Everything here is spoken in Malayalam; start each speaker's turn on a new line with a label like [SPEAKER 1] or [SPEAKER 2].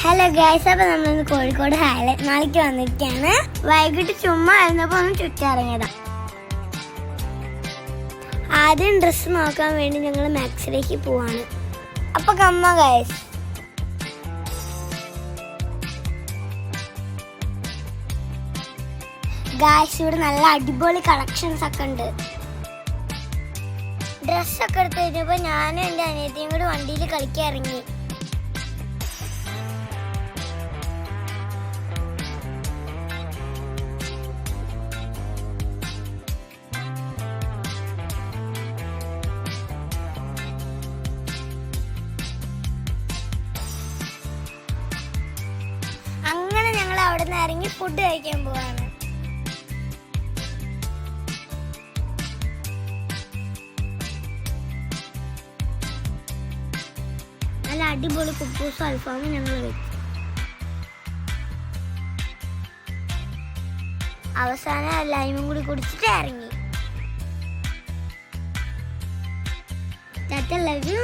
[SPEAKER 1] ഹലോ ഗൈസ്, അപ്പോൾ നമ്മളിന്ന് കോഴിക്കോട് ഹൈലൈറ്റ് മാളിക്ക് വന്നിരിക്കുകയാണ്. വൈകിട്ട് ചുമ്മാ ആയിരുന്നപ്പോൾ ഒന്ന് ചുറ്റിറങ്ങിയതാ. ആദ്യം ഡ്രസ്സ് നോക്കാൻ വേണ്ടി ഞങ്ങൾ മാക്സിലേക്ക് പോവാണ്. അപ്പൊ കമ്മ ഗൈസ്. ഗൈസ്, ഇവിടെ നല്ല അടിപൊളി കളക്ഷൻസ് ഒക്കെ ഉണ്ട്. ഡ്രസ്സൊക്കെ എടുത്ത് കഴിഞ്ഞപ്പോൾ ഞാനും എൻ്റെ അനിയത്തിയും കൂടി വണ്ടിയിൽ കളിക്കാൻ ഇറങ്ങി. അങ്ങനെ ഞങ്ങൾ അവിടെ നിന്ന് ഇറങ്ങി ഫുഡ് കഴിക്കാൻ പോവാണ്. നല്ല അടിപൊളി കുബൂസും അൽഫാമും ഞങ്ങൾ വെച്ചു. അവസാനം ലൈമും കൂടി കുടിച്ചിട്ട് ഇറങ്ങി. Love you.